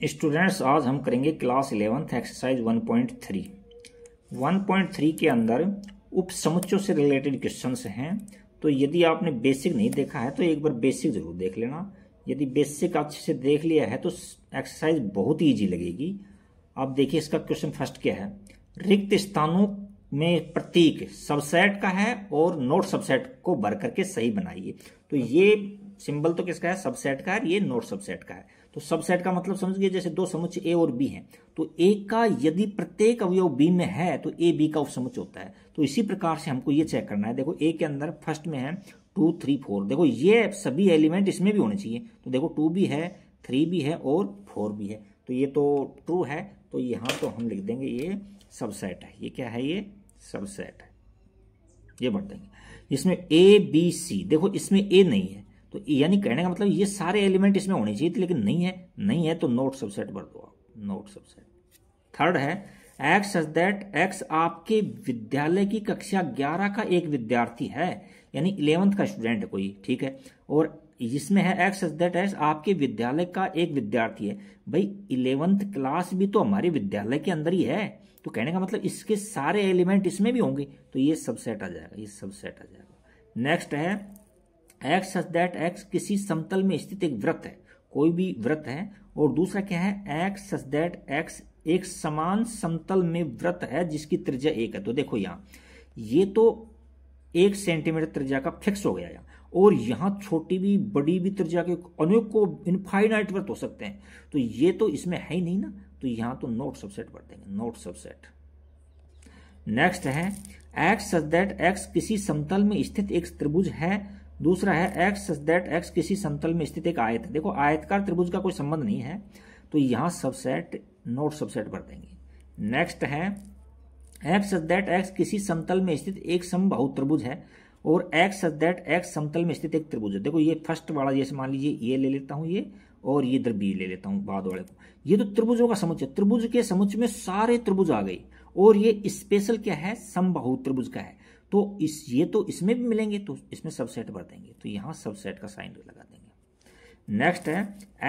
Students, आज हम करेंगे क्लास 11th एक्सरसाइज 1.3। 1.3 के अंदर उपसमुच्चयों से रिलेटेड क्वेश्चंस हैं। तो यदि आपने बेसिक नहीं देखा है तो एक बार बेसिक जरूर देख लेना। यदि बेसिक अच्छे से देख लिया है तो एक्सरसाइज बहुत ही ईजी लगेगी। आप देखिए, इसका क्वेश्चन फर्स्ट क्या है। रिक्त स्थानों में प्रतीक सबसेट का है और नोट सबसेट को भर करके सही बनाइए। तो ये सिंबल तो किसका है? सबसेट का है। ये नोट सबसेट का है। तो सबसेट का मतलब समझिए, जैसे दो समुच्चय ए और बी हैं, तो ए का यदि प्रत्येक अवयव बी में है तो ए बी का उपसमुच्चय होता है। तो इसी प्रकार से हमको ये चेक करना है। देखो, ए के अंदर फर्स्ट में है 2, 3, 4। देखो ये सभी एलिमेंट इसमें भी होने चाहिए। तो देखो 2 भी है, 3 भी है और 4 भी है। तो ये तो ट्रू है। तो यहाँ तो हम लिख देंगे ये सबसेट है। ये क्या है? ये सबसेट है। ये बढ़ देंगे। इसमें ए बी सी, देखो इसमें ए नहीं है, तो यानी कहने का मतलब ये सारे एलिमेंट इसमें होने चाहिए थे, लेकिन नहीं है तो नोट सबसेट भर दो आप, नोट सबसेट। थर्ड है एक्स सच दैट एक्स आपके विद्यालय की कक्षा 11 का एक विद्यार्थी है, यानी 11th का स्टूडेंट है कोई, ठीक है। और इसमें है एक्स सच दैट एक्स आपके विद्यालय का एक विद्यार्थी है। भाई 11th क्लास भी तो हमारे विद्यालय के अंदर ही है, तो कहने का मतलब इसके सारे एलिमेंट इसमें भी होंगे, तो ये सबसेट आ जाएगा, ये सबसेट आ जाएगा। नेक्स्ट है एक्स सच दैट एक्स किसी समतल में स्थित एक वृत्त है, कोई भी वृत्त है। और दूसरा क्या है? एक्स सच दैट एक्स एक समान समतल में वृत्त है जिसकी त्रिज्या 1 है। तो देखो यहाँ ये तो 1 सेंटीमीटर त्रिज्या का फिक्स हो गया यहाँ, और यहाँ छोटी भी बड़ी भी त्रिज्या के अनेक को इनफाइनाइट वृत्त हो सकते हैं। तो ये तो इसमें है ही नहीं ना, तो यहाँ तो नोट सबसेट भर देंगे, नोट सबसेट। नेक्स्ट है एक्स सच दैट एक्स किसी समतल में स्थित एक त्रिभुज है। दूसरा है एक्स सच दैट एक्स किसी समतल में स्थित एक आयत है। देखो आयतकार त्रिभुज का कोई संबंध नहीं है, तो यहां सबसेट, नोट सबसेट भर देंगे। नेक्स्ट है एक्स सच दैट एक्स किसी समतल में स्थित एक समबाहु त्रिभुज है, और एक्स सच दैट एक्स समतल में स्थित एक त्रिभुज है। देखो ये फर्स्ट वाला, जैसे मान लीजिए ये ले लेता हूं ये, और ये इधर बी ले लेता हूं बाद वाले को। ये तो त्रिभुजों का समुच्चय, त्रिभुज के समुच्चय में सारे त्रिभुज आ गए, और ये स्पेशल क्या है? समबाहु त्रिभुज का है। तो ये तो इसमें भी मिलेंगे, तो इसमें सबसेट भर देंगे, तो यहां सबसेट का साइन लगा देंगे। नेक्स्ट है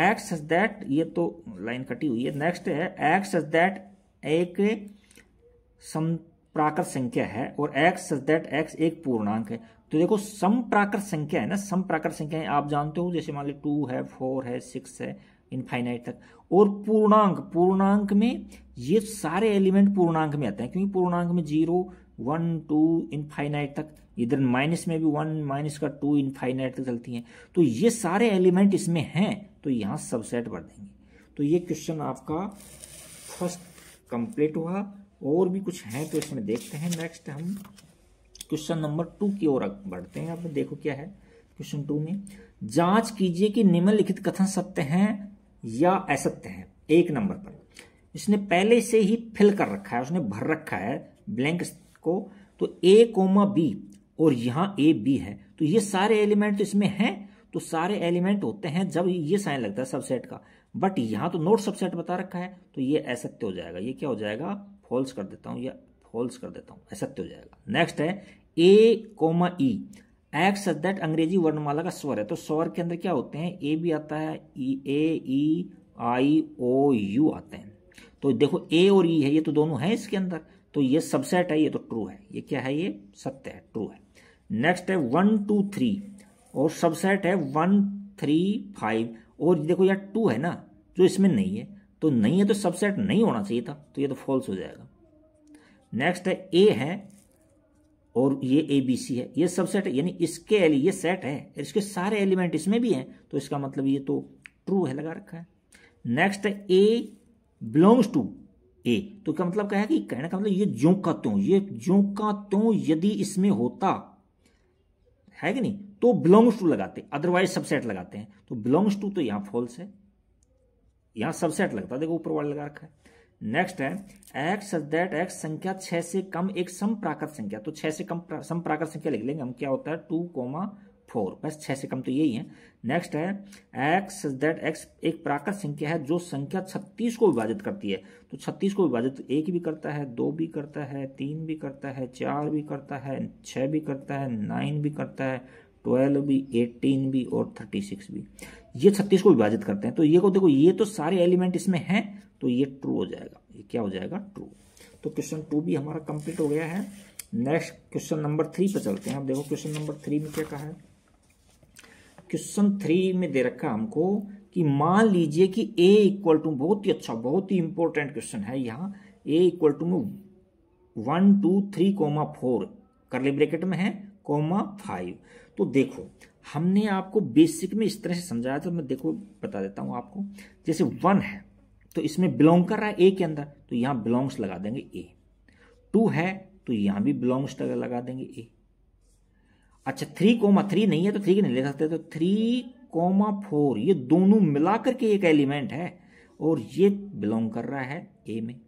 एक्स सच दैट, ये तो लाइन कटी हुई है। नेक्स्ट है एक्स सच दैट एक समप्राकृत संख्या है, और एक्स सच दैट एक्स एक पूर्णांक है। तो देखो समप्राकृत संख्या है ना, समप्राकृत संख्या है आप जानते हो, जैसे मान लो 2 है, 4 है, 6 है, इनफाइनाइट तक। और पूर्णांक में ये सारे एलिमेंट पूर्णांक में आते हैं, क्योंकि पूर्णांक में 0, 1, 2 इनफाइनाइट तक, इधर माइनस में भी 1 माइनस का 2 इनफाइनाइट तक चलती हैं। तो ये सारे एलिमेंट इसमें हैं, तो यहां सबसेट भर देंगे। तो ये क्वेश्चन आपका फर्स्ट कंप्लीट हुआ। और भी कुछ है तो इसमें देखते हैं। नेक्स्ट हम क्वेश्चन नंबर 2 की ओर बढ़ते हैं। अब देखो क्या है क्वेश्चन 2 में। जांच कीजिए कि निम्नलिखित कथन सत्य हैं या असत्य हैं। 1 नंबर पर इसने पहले से ही फिल कर रखा है, उसने भर रखा है ब्लैंक को। तो A, B और यहाँ AB है, तो ये सारे एलिमेंट तो इसमें हैं। तो सारे एलिमेंट होते हैं जब ये साइन लगता है सबसेट का, बट यहाँ तो नोट सबसेट बता रखा है, तो ये असत्य हो जाएगा। ये क्या हो जाएगा? फॉल्स कर देता हूँ, या फॉल्स कर देता हूँ, असत्य हो जाएगा। नेक्स्ट है A, E x such that अंग्रेजी वर्णमाला का स्वर है। तो स्वर के अंदर क्या होते हैं? ए भी आता है, A, E, I, O, U आते हैं। तो देखो ए और ई है, ये तो दोनों है इसके अंदर, तो ये सबसेट है, ये तो ट्रू है। ये क्या है? ये सत्य है, ट्रू है। नेक्स्ट है 1, 2, 3 और सबसेट है 1, 3, 5। और देखो यार 2 है ना, जो इसमें नहीं है, तो नहीं है तो सबसेट नहीं होना चाहिए था, तो ये तो फॉल्स हो जाएगा। नेक्स्ट है ए है और ये ABC है, ये सबसेट है, यानी इसके ये सेट है, इसके सारे एलिमेंट इसमें भी हैं, तो इसका मतलब ये तो ट्रू है, लगा रखा है। नेक्स्ट है A बिलोंग्स टू A, तो क्या मतलब क्या है? कि कहने का मतलब ये ज्यों का त्यों, ये ज्यों का त्यों यदि इसमें होता है कि नहीं, तो बिलोंग्स टू लगाते, अदरवाइज सबसेट लगाते हैं। तो बिलोंग्स टू तो यहां फॉल्स है, यहां सबसेट लगता, देखो ऊपर वाला लगा रखा है। नेक्स्ट है एक्स सच दैट एक्स संख्या 6 से कम एक समप्राकृत संख्या। तो 6 से कम समप्राकृत संख्या लिख लेंगे हम, क्या होता है? 2, 4, बस 6 से कम तो यही है। नेक्स्ट है एक्स सच दैट एक्स एक प्राकृत संख्या है जो संख्या 36 को विभाजित करती है। तो 36 को विभाजित 1 भी करता है, 2 भी करता है, 3 भी करता है, 4 भी करता है, 6 भी करता है, 9 भी करता है, 12 भी, 18 भी और 36 भी। ये 36 को विभाजित करते हैं, तो ये को देखो ये तो सारे एलिमेंट इसमें हैं, तो ये ट्रू हो जाएगा। ये क्या हो जाएगा? ट्रू। तो क्वेश्चन 2 भी हमारा कंप्लीट हो गया है। नेक्स्ट क्वेश्चन नंबर 3 पे चलते हैं। अब देखो क्वेश्चन नंबर 3 में क्या कहा है। क्वेश्चन 3 में दे रखा हमको कि मान लीजिए कि a इक्वल टू, बहुत ही अच्छा, बहुत ही इंपॉर्टेंट क्वेश्चन है यहाँ, a इक्वल टू में 1 2 3 4 करली ब्रैकेट में है कोमा 5। तो देखो हमने आपको बेसिक में इस तरह से समझाया था, मैं देखो बता देता हूं आपको। जैसे 1 है तो इसमें बिलोंग कर रहा है ए के अंदर, तो यहां बिलोंग्स लगा देंगे ए। 2 है तो यहां भी बिलोंग्स लगा देंगे ए। अच्छा 3 नहीं है तो 3 के नहीं ले सकते, तो 3 4 ये दोनों मिलाकर के एक एलिमेंट है और ये बिलोंग कर रहा है ए में।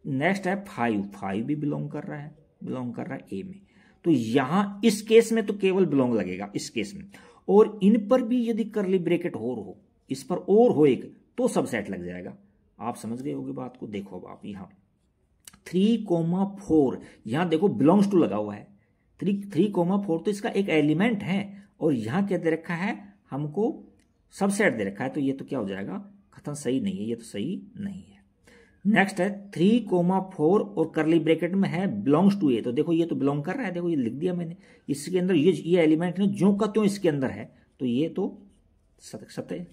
नेक्स्ट है 5 भी बिलोंग कर रहा है ए में। तो यहां इस केस में तो केवल बिलोंग लगेगा इस केस में, और इन पर भी यदि करली ब्रैकेट और हो, इस पर और हो एक, तो सबसेट लग जाएगा। आप समझ गए होगी बात को। देखो अब आप यहां 3 4 यहां देखो बिलोंग्स टू लगा हुआ है, 3 4 तो इसका एक एलिमेंट है, और यहां क्या दे रखा है हमको, सबसेट दे रखा है। तो ये तो क्या हो जाएगा? खत्म, सही नहीं है, ये तो सही नहीं है। नेक्स्ट है 3 4 और करली ब्रैकेट में है बिलोंग्स टू ए। तो देखो ये तो बिलोंग कर रहा है, देखो ये लिख दिया मैंने, इसके अंदर ये एलिमेंट है जो का त्यों इसके अंदर है, तो ये तो सत्य।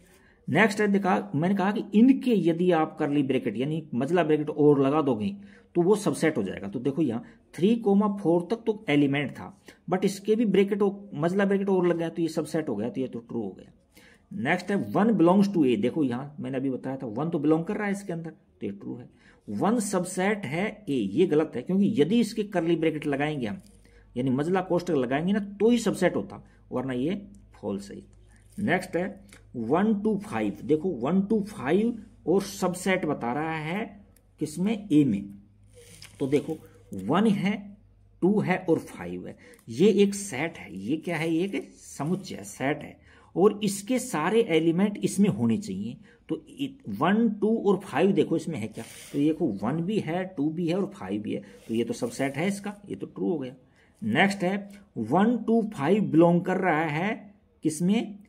नेक्स्ट है देखा, मैंने कहा कि इनके यदि आप करली ब्रैकेट यानी मजला ब्रैकेट और लगा दोगे तो वो सबसेट हो जाएगा। तो देखो यहाँ 3 4 तक तो एलिमेंट था, बट इसके भी ब्रैकेट मजला ब्रैकेट और लग गया, तो ये सबसेट हो गया, तो ये तो ट्रू हो गया। नेक्स्ट है 1 बिलोंग्स टू ए। देखो यहां मैंने अभी बताया था 1 तो बिलोंग कर रहा है इसके अंदर, तो ये ट्रू है। 1 सबसेट है ए, ये गलत है, क्योंकि यदि इसके करली ब्रैकेट लगाएंगे हम, यानी मजला कोष्टक लगाएंगे ना, तो ही सबसेट होता, वरना ये फॉल्स है। नेक्स्ट है 1 2 5। देखो 1 2 5 और सबसेट बता रहा है किसमें? ए में। तो देखो 1 है, 2 है और 5 है, ये एक सेट है। ये क्या है? ये एक समुच्चय सेट है, और इसके सारे एलिमेंट इसमें होने चाहिए। तो 1 2 और 5 देखो इसमें है क्या? तो देखो 1 भी है, 2 भी है और 5 भी है, तो ये तो सबसेट है इसका, ये तो ट्रू हो गया। नेक्स्ट है 1 2 5 बिलोंग कर रहा है किसमें?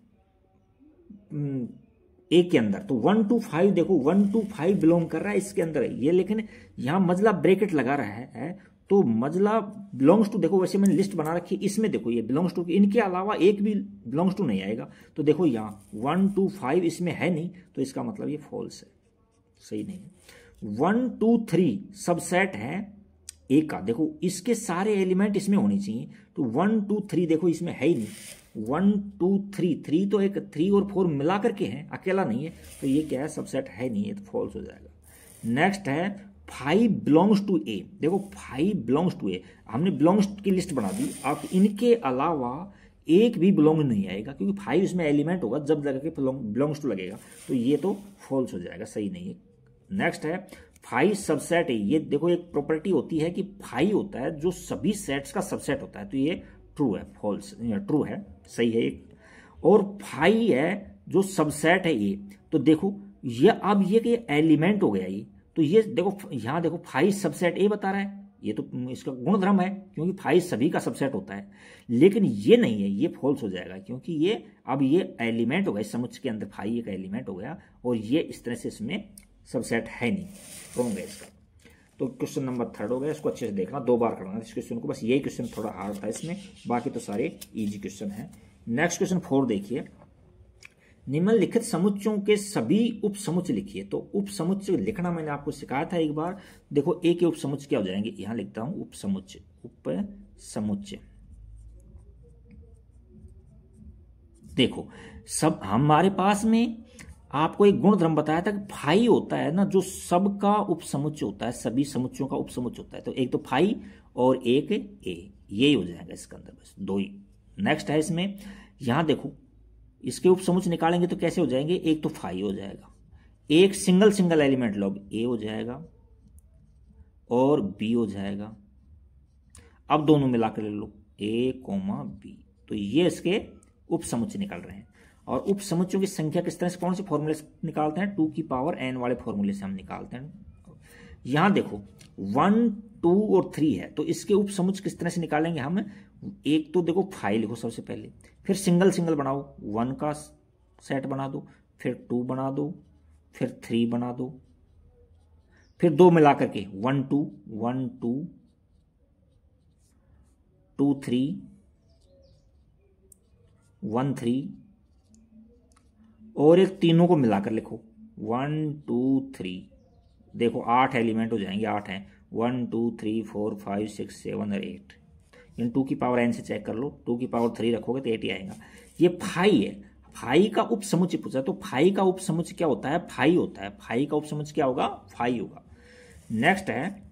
ए के अंदर। तो 1 2 5 देखो 1 2 5 बिलोंग कर रहा है इसके अंदर है ये, लेकिन यहां मजला ब्रैकेट लगा रहा है, तो मजला बिलोंग्स टू, देखो वैसे मैंने लिस्ट बना रखी है, इसमें देखो ये बिलोंग्स टू, इनके अलावा एक भी बिलोंग्स टू नहीं आएगा। तो देखो यहाँ 1 2 5 इसमें है नहीं, तो इसका मतलब ये फॉल्स है, सही नहीं है। 1 2 3 सबसेट है ए का, देखो इसके सारे एलिमेंट इसमें होने चाहिए, तो 1 2 3 देखो इसमें है ही नहीं। 1 2 3 तो एक 3 और 4 मिला करके हैं, अकेला नहीं है, तो ये क्या है? सबसेट है नहीं है, तो फॉल्स हो जाएगा। नेक्स्ट है 5 बिलोंग्स टू ए। देखो 5 बिलोंग्स टू ए, हमने बिलोंग्स की लिस्ट बना दी, अब इनके अलावा एक भी बिलोंग नहीं आएगा, क्योंकि 5 इसमें एलिमेंट होगा, जब लगा के बिलोंग्स टू लगेगा, तो ये तो फॉल्स हो जाएगा, सही नहीं है। नेक्स्ट है 5 सबसेट है। ये देखो एक प्रॉपर्टी होती है कि 5 होता है जो सभी सेट्स का सबसेट होता है, तो ये ट्रू है, फॉल्स ट्रू है, सही है एक। और 5 है जो सबसेट है ये, तो देखो ये अब ये कि एलिमेंट हो गया ये, तो ये देखो यहां देखो 5 सबसेट ए बता रहा है, ये तो इसका गुणधर्म है, क्योंकि 5 सभी का सबसेट होता है। लेकिन ये नहीं है, ये फॉल्स हो जाएगा, क्योंकि ये अब ये एलिमेंट हो गया, इस समुच्चय के अंदर 5 एक एलिमेंट हो गया, और ये इस तरह से इसमें सबसेट है नहीं, रॉन्ग है इसका। तो क्वेश्चन नंबर 3 हो गया, इसको अच्छे से देखना, 2 बार करना इस क्वेश्चन को, बस यही क्वेश्चन थोड़ा हार्ड था इसमें, बाकी तो सारे इजी क्वेश्चन है। नेक्स्ट क्वेश्चन 4 देखिए, निम्नलिखित समुच्चयों के सभी उप समुच्चय लिखिए। तो उप समुच्चय लिखना मैंने आपको सिखाया था एक बार, देखो ए के उप समुच्चय क्या हो जाएंगे, यहां लिखता हूं उप समुच्चय, उप समुच्चय। देखो सब हमारे पास में आपको एक गुणधर्म बताया था कि 5 होता है ना, जो सबका उप समुच्चय होता है, सभी समुच्चयों का उप समुच्चय होता है, तो एक तो 5 और एक ए, यही हो जाएगा इसके अंदर, बस 2 ही। नेक्स्ट है इसमें, यहां देखो इसके उप समुच्चय निकालेंगे तो कैसे हो जाएंगे, एक तो 5 हो जाएगा, एक सिंगल एलिमेंट लोग ए हो जाएगा और बी हो जाएगा। अब दोनों मिलाकर ले लो ए कोमा बी, तो ये इसके उप समुच्चय निकल रहे हैं। और उप समुच्चयों की संख्या किस तरह से, कौन से फॉर्मूले से निकालते हैं, 2 की पावर n वाले फॉर्मूले से हम निकालते हैं। यहां देखो 1 2 और 3 है, तो इसके उप समुच्चय किस तरह से निकालेंगे हम, एक तो देखो 5 लिखो सबसे पहले, फिर सिंगल बनाओ, 1 का सेट बना दो, फिर 2 बना दो, फिर 3 बना दो, फिर 2 मिला करके 1 2 1 2 2 3 1 3 और एक तीनों को मिलाकर लिखो 1 2 3। देखो 8 एलिमेंट हो जाएंगे, 8 हैं, 1 2 3 4 5 6 7 और 8। इन 2 की पावर n से चेक कर लो, 2 की पावर 3 रखोगे तो 8 ही आएगा। ये फाई है, फाई का उपसमुच्चय पूछा, तो फाई का उपसमुच्चय क्या होता है? फाई होता है। फाई का उपसमुच्चय क्या होगा? फाई होगा। नेक्स्ट है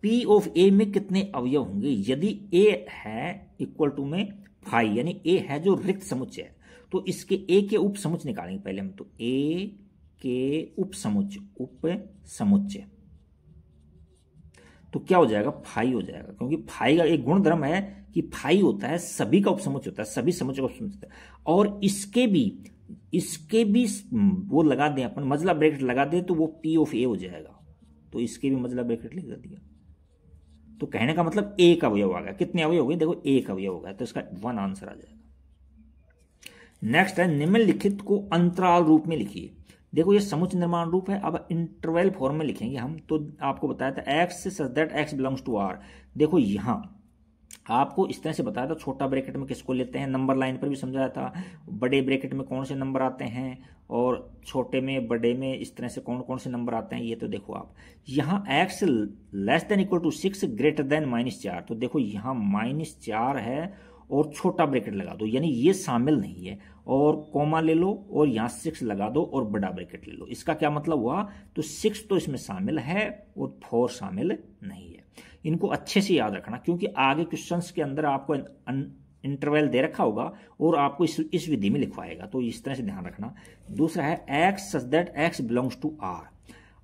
P ऑफ A में कितने अवयव होंगे यदि A है इक्वल टू में फाई, यानी A है जो रिक्त समुच्चय है, तो इसके A के उपसमुच्चय निकालेंगे पहले हम। तो A के उपसमुच्चय तो क्या हो जाएगा? फाई हो जाएगा, क्योंकि फाई का एक गुण धर्म है कि फाई होता है सभी का उपसमुच्चय होता है, सभी समुच्चय का उपसमुच्चय होता है। और इसके भी वो लगा दें अपन, मजला ब्रैकेट लगा दें तो वो P ऑफ A हो जाएगा। तो इसके भी मजला ब्रैकेट लगा दिया, तो कहने का मतलब एक अवयव आ गया। कितने अवयव हो गए? देखो एक अवयव हो गया, तो इसका 1 आंसर आ जाएगा। नेक्स्ट है निम्नलिखित को अंतराल रूप में लिखिए। देखो ये समुच्चय निर्माण रूप है, अब इंटरवल फॉर्म में लिखेंगे हम। तो आपको बताया था x such that x belongs to r। देखो यहां आपको इस तरह से बताया था, छोटा ब्रैकेट में किसको लेते हैं, नंबर लाइन पर भी समझाया था, बड़े ब्रैकेट में कौन से नंबर आते हैं और छोटे में बड़े में इस तरह से कौन कौन से नंबर आते हैं। ये तो देखो आप यहाँ x less than equal to 6 greater than -4, तो देखो यहाँ -4 है और छोटा ब्रैकेट लगा दो, यानी ये शामिल नहीं है, और कॉमा ले लो और यहाँ 6 लगा दो और बड़ा ब्रैकेट ले लो। इसका क्या मतलब हुआ? तो 6 तो इसमें शामिल है और 4 शामिल नहीं है। इनको अच्छे से याद रखना, क्योंकि आगे क्वेश्चंस के अंदर आपको इंटरवल दे रखा होगा और आपको इस विधि में लिखवाएगा, तो इस तरह से ध्यान रखना। दूसरा है x such that x belongs to r,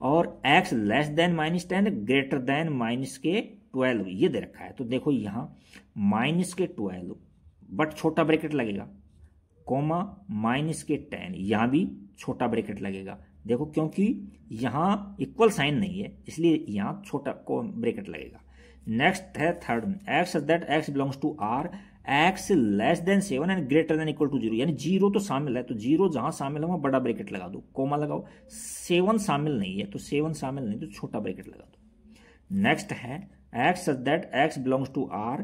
और x less than -10 greater than -12 ये दे रखा है। तो देखो यहाँ -12 बट छोटा ब्रैकेट लगेगा, कोमा -10 यहाँ भी छोटा ब्रैकेट लगेगा। देखो क्योंकि यहाँ इक्वल साइन नहीं है इसलिए यहाँ छोटा ब्रैकेट लगेगा। नेक्स्ट है third, x such that x belongs to r, x less than 7 and greater than equal to 0, यानी 0 तो शामिल है, तो 0 जहां शामिल है वहां बड़ा ब्रैकेट लगा दो, कोमा लगाओ। 7 शामिल नहीं है, तो 7 शामिल नहीं तो छोटा ब्रैकेट लगा दो। नेक्स्ट है x such that x belongs to r,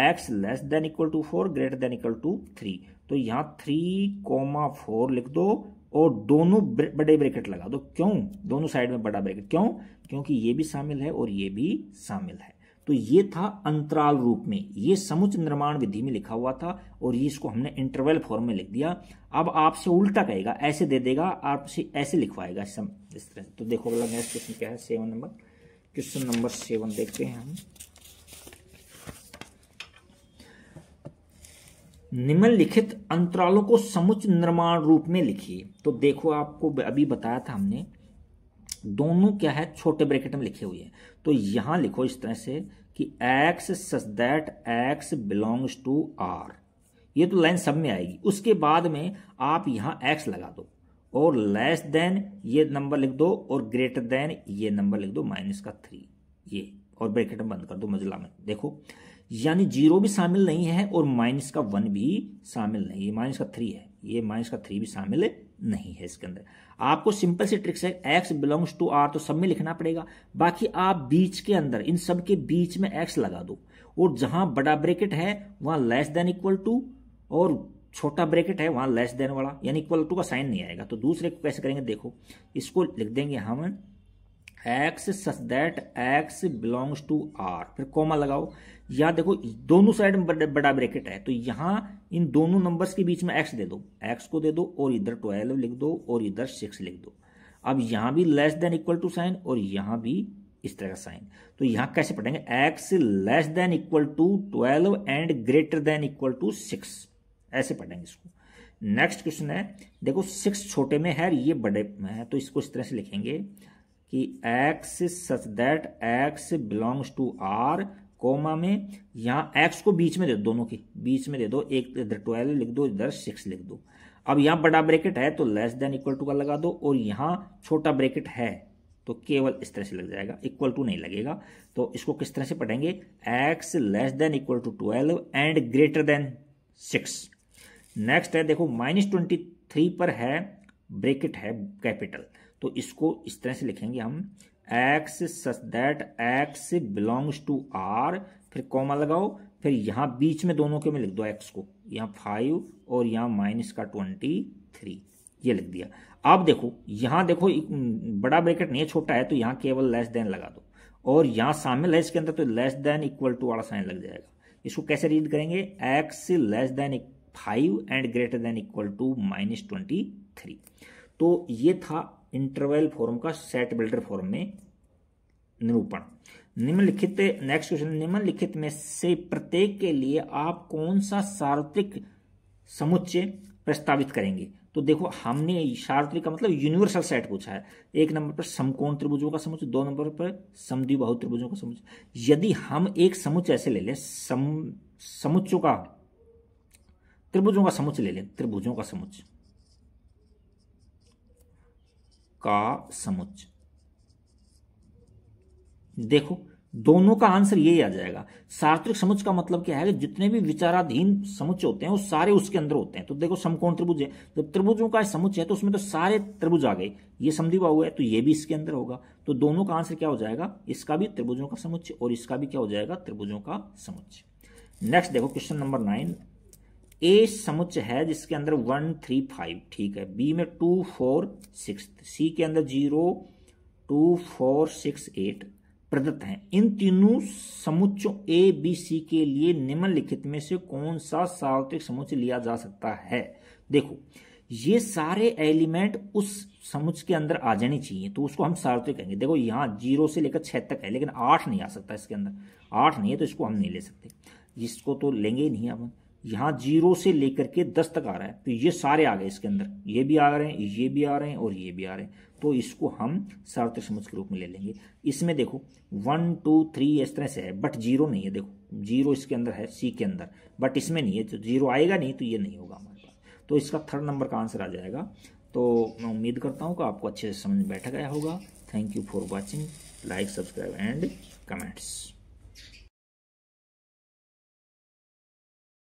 x less than equal to 4 greater than equal to 3, तो यहाँ 3,4 लिख दो और दोनों बड़े ब्रैकेट लगा दो। क्यों? दोनों साइड में बड़ा ब्रैकेट, क्यों? क्योंकि ये भी शामिल है और ये भी शामिल है। तो ये था अंतराल रूप में, ये समुच्चय निर्माण विधि में लिखा हुआ था और ये इसको हमने इंटरवल फॉर्म में लिख दिया। अब आपसे उल्टा कहेगा, ऐसे दे देगा, आपसे ऐसे लिखवाएगा इस तरह। तो देखो अगला नेक्स्ट क्वेश्चन क्या है, क्वेश्चन नंबर 7 देखते हैं हम। निम्नलिखित अंतरालों को समुच्चय निर्माण रूप में लिखिए। तो देखो आपको अभी बताया था हमने, दोनों क्या है छोटे ब्रैकेट में लिखे हुए हैं, तो यहां लिखो इस तरह से कि x such that x belongs to r, ये तो लाइन सब में आएगी। उसके बाद में आप यहां x लगा दो और लेस देन ये नंबर लिख दो और ग्रेटर देन ये नंबर लिख दो -3, ये और ब्रैकेट में बंद कर दो मजला में। देखो यानी 0 भी शामिल नहीं है और -1 भी शामिल नहीं है, -3 है, ये -3 भी शामिल नहीं है इसके अंदर। आपको सिंपल सी ट्रिक्स है, x बिलोंग्स टू r तो सब में लिखना पड़ेगा, बाकी आप बीच के अंदर इन सब के बीच में x लगा दो और जहां बड़ा ब्रैकेट है वहां लेस देन इक्वल टू और छोटा ब्रैकेट है वहां लेस देन वाला, यानी इक्वल टू का साइन नहीं आएगा। तो दूसरे को कैसे करेंगे, देखो इसको लिख देंगे हम x such that x belongs to r, फिर कोमा लगाओ। यहाँ देखो दोनों साइड में बड़ा ब्रैकेट है, तो यहाँ इन दोनों नंबर्स के बीच में x दे दो, x को दे दो और इधर 12 लिख दो और इधर 6 लिख दो। अब यहाँ भी less than equal to sign और यहाँ भी इस तरह का साइन। तो यहाँ कैसे पढ़ेंगे, x less than equal to 12 and greater than equal to 6, ऐसे पढ़ेंगे इसको। नेक्स्ट क्वेश्चन है, देखो 6 छोटे में है, ये बड़े में है, तो इसको इस तरह से लिखेंगे कि x such that x belongs to r, comma में यहाँ x को बीच में दे दो, दोनों के बीच में दे दो, एक इधर 12 लिख दो इधर 6 लिख दो। अब यहाँ बड़ा ब्रैकेट है तो लेस देन इक्वल टू का लगा दो और यहाँ छोटा ब्रैकेट है तो केवल इस तरह से लग जाएगा, इक्वल टू नहीं लगेगा। तो इसको किस तरह से पढ़ेंगे, x less than equal to 12 and greater than 6। Next है देखो 3 पर है ब्रैकेट है कैपिटल, तो इसको इस तरह से लिखेंगे हम x such that x belongs to r, फिर कॉमा लगाओ, फिर यहाँ बीच में दोनों के में लिख दो x को, यहाँ 5 और यहाँ माइनस का 23, ये लिख दिया। अब देखो यहाँ देखो बड़ा ब्रैकेट नहीं है, छोटा है, तो यहाँ केवल लेस देन लगा दो, और यहाँ शामिल है इसके अंदर तो लेस देन इक्वल टू वाला साइन लग जाएगा। इसको कैसे रीड करेंगे, x less than 5 and greater than equal to -23। तो ये था इंटरवल फॉर्म का सेट बिल्डर फॉर्म में निरूपण। निम्नलिखित नेक्स्ट क्वेश्चन, निम्नलिखित में से प्रत्येक के लिए आप कौन सा सार्वत्रिक समुच्चय प्रस्तावित करेंगे। तो देखो हमने सार्वत्रिक का मतलब यूनिवर्सल सेट पूछा है। 1 नंबर पर समकोण त्रिभुजों का समुच्चय, 2 नंबर पर समद्विबाहु त्रिभुजों का समुच्चय। यदि हम एक समुच्चय ऐसे ले लें, समुच्चयों का त्रिभुजों का समुच्चय ले लें, त्रिभुजों का समुच्चय देखो दोनों का आंसर यही आ जाएगा। सार्वत्रिक समुच्चय का मतलब क्या है, जितने भी विचाराधीन समुच्चय होते हैं वो सारे उसके अंदर होते हैं। तो देखो समकोण त्रिभुज है, जब त्रिभुजों का समुच्चय है तो उसमें तो सारे त्रिभुज आ गए, ये समद्विबाहु है तो ये भी इसके अंदर होगा। तो दोनों का आंसर क्या हो जाएगा, इसका भी त्रिभुजों का समुच्चय और इसका भी क्या हो जाएगा, त्रिभुजों का समुच्चय। नेक्स्ट देखो क्वेश्चन नंबर 9, ए समुच्चय है जिसके अंदर 1 3 5, ठीक है, बी में 2 4 6, सी के अंदर 0 2 4 6 8 प्रदत्त हैं। इन तीनों समुच्चयों ए बी सी के लिए निम्नलिखित में से कौन सा सार्वत्रिक समुच्चय लिया जा सकता है। देखो ये सारे एलिमेंट उस समुच्चय के अंदर आ जाने चाहिए, तो उसको हम सार्वत्रिक कहेंगे। देखो यहाँ 0 से लेकर 6 तक है, लेकिन 8 नहीं आ सकता इसके अंदर, 8 नहीं है तो इसको हम नहीं ले सकते, इसको तो लेंगे ही नहीं हम। यहाँ 0 से लेकर के 10 तक आ रहा है, तो ये सारे आ गए इसके अंदर, ये भी आ रहे हैं, ये भी आ रहे हैं और ये भी आ रहे हैं, तो इसको हम सार्वत्रिक समुच्चय के रूप में ले लेंगे। इसमें देखो 1 2 3 इस तरह से है, बट 0 नहीं है। देखो 0 इसके अंदर है सी के अंदर, बट इसमें नहीं है, तो 0 आएगा नहीं, तो ये नहीं होगा हमारे पास। तो इसका 3rd नंबर का आंसर आ जाएगा। तो मैं उम्मीद करता हूँ कि आपको अच्छे से समझ में बैठ गया होगा। Thank you for watching, like subscribe and comments.